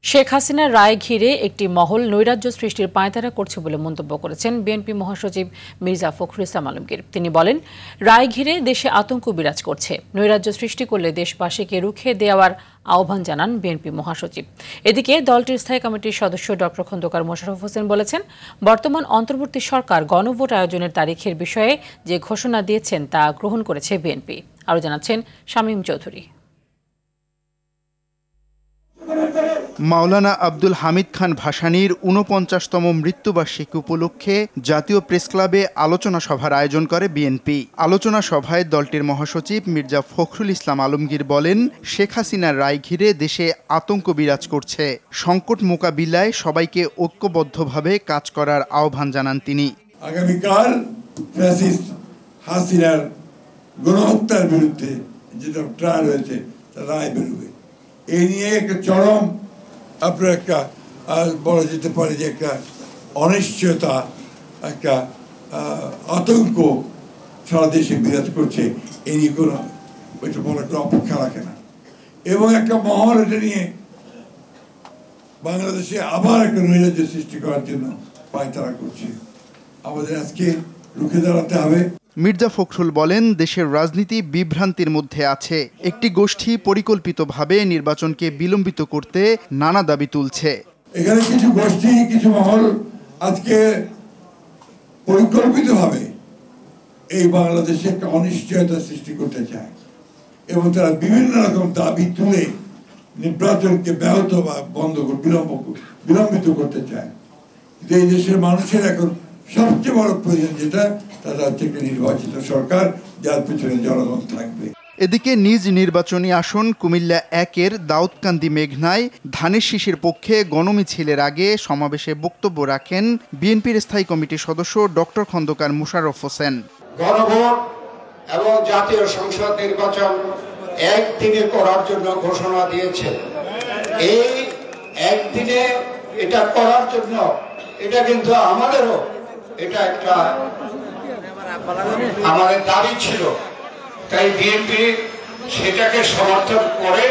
শেখ হাসিনার রায় ঘিরে একটি মহল নৈরাজ্য সৃষ্টির পায়তারা করছে বলে মন্তব্য করেছেন বিএনপি মহাসচিব মির্জা ফখরুল ইসলাম আলমগীর। তিনি বলেন, রায় ঘিরে দেশে আতঙ্ক বিরাজ করছে, নৈরাজ্য সৃষ্টি করলে দেশবাসীকে রুখে দেওয়ার আহ্বান জানান বিএনপি মহাসচিব। এদিকে দলটির স্থায়ী কমিটির সদস্য ডক্টর খন্দকার মোশাররফ হোসেন বলেছেন, বর্তমান অন্তর্বর্তী সরকার গণভোট আয়োজনের তারিখের বিষয়ে যে ঘোষণা দিয়েছেন তা গ্রহণ করেছে বিএনপি। আরও জানাচ্ছেন শামীম চৌধুরী। মাওলানা আব্দুল হামিদ খান ভাসানীর ৪৯তম মৃত্যুবার্ষিকী উপলক্ষে জাতীয় প্রেসক্লাবে আলোচনা সভার আয়োজন করে বিএনপি। আলোচনা সভায় দলটির মহাসচিব মির্জা ফখরুল ইসলাম আলমগীর বলেন, শেখ হাসিনার রায় ঘিরে দেশে আতঙ্ক বিরাজ করছে, সংকট মোকাবিলায় সবাইকে ঐক্যবদ্ধভাবে কাজ করার আহ্বান জানান তিনি। আগামীকাল ফ্যাসিস্ট হাসিনার গণহত্যার বিরুদ্ধে যেটা ট্রায়াল হয়েছে তা রায় বেরোবে। এই নিয়ে একটা চরম আপনার একটা বলা যেতে পারে যে একটা অনিশ্চয়তা, একটা আতঙ্ক সারা দেশে বিরাজ করছে। এই নিয়ে কোনো ওইটা বড় একটা অপেক্ষা রাখে না, এবং একটা মহল এটা নিয়ে বাংলাদেশে আবার একটা নৈরাজ্য সৃষ্টি করার জন্য পায়তারা করছে। আমাদের আজকে রুখে দাঁড়াতে হবে। মির্জা ফখরুল বলেন, দেশের রাজনীতি বিভ্রান্তির মধ্যে আছে। একটি গোষ্ঠী পরিকল্পিতভাবে নির্বাচনকে বিলম্বিত করতে নানা দাবি তুলছে। এখানে কিছু গোষ্ঠী, কিছু মহল আজকে পরিকল্পিতভাবে এই বাংলাদেশে একটা অনিশ্চয়তা সৃষ্টি করতে চায়, এবং তারা বিভিন্ন রকম দাবি তুলে নির্বাচনকে ব্যাহত বা বিলম্বিত করতে চায়। এই দেশের মানুষের এখন সবচেয়ে বড় প্রয়োজন যেটা, তারা হচ্ছে একটা নির্বাচিত সরকার যার পেছনে জনগণ থাকবে। এদিকে নিজ নির্বাচনী আসন কুমিল্লা ১-এর দাউদকান্দি মেঘনায় ধানের শীষের পক্ষে গণমিছিলের আগে সমাবেশে বক্তব্য রাখেন বিএনপির স্থায়ী কমিটির সদস্য ডক্টর খন্দকার মোশাররফ হোসেন। গণভোট এবং জাতীয় সংসদ নির্বাচন একদিনে করার জন্য ঘোষণা দিয়েছে। এই একদিনে এটা করার জন্য এটা কিন্তু আমাদেরও এটা একটা আমাদের দাবি ছিল, তাই বিএনপি সেটাকে সমর্থন করে,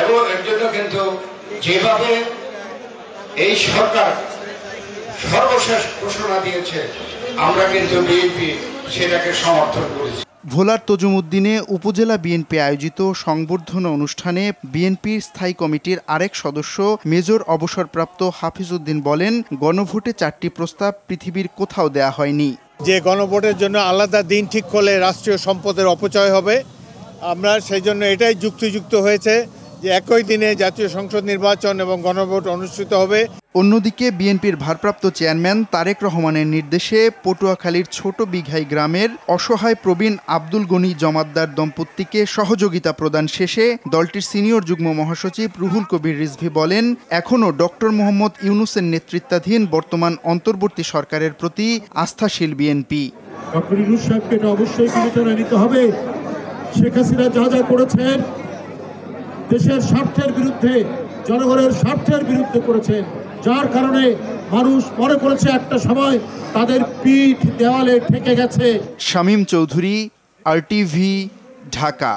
এবং এর জন্য কিন্তু যেভাবে এই সরকার সর্বশেষ ঘোষণা দিয়েছে, আমরা কিন্তু বিএনপি সেটাকে সমর্থন করেছি। ভোলার তজুমউদ্দিনে উপজেলা বিএনপি আয়োজিত সংবর্ধনা অনুষ্ঠানে বিএনপির স্থায়ী কমিটির আরেক সদস্য মেজর অবসরপ্রাপ্ত হাফিজ উদ্দিন বলেন, গণভোটে 4টি প্রস্তাব পৃথিবীর কোথাও দেয়া হয়নি। যে গণভোটের জন্য আলাদা দিন ঠিক করলে রাষ্ট্রীয় সম্পদের অপচয় হবে, আমরা সেই জন্য এটাই যুক্তিযুক্ত হয়েছে যে একই দিনে জাতীয় সংসদ নির্বাচন এবং গণভোট অনুষ্ঠিত হবে। অন্যদিকে বিএনপির ভারপ্রাপ্ত চেয়ারম্যান তারেক রহমানের নির্দেশে পটুয়াখালীর ছোট বিঘাই গ্রামের অসহায় প্রবীণ আব্দুল গনি জমাদ্দার দম্পতিকে সহযোগিতা প্রদান শেষে দলটির সিনিয়র যুগ্ম মহাসচিব রুহুল কবির রিজভী বলেন, এখনও ডক্টর মোহাম্মদ ইউনূসের নেতৃত্বাধীন বর্তমান অন্তর্বর্তী সরকারের প্রতি আস্থাশীল বিএনপি। ডক্টর ইউনূস সাহেবকে এটা অবশ্যই বিবেচনায় নিতে হবে। শেখ হাসিনা যা যা করেছেন দেশের স্বার্থের বিরুদ্ধে, জনগণের স্বার্থের বিরুদ্ধে করেছেন, যার কারণে মানুষ মনে করেছে একটা সময় তাদের পিঠ দেওয়ালে ঠেকে গেছে। শামীম চৌধুরী, RTV, ঢাকা।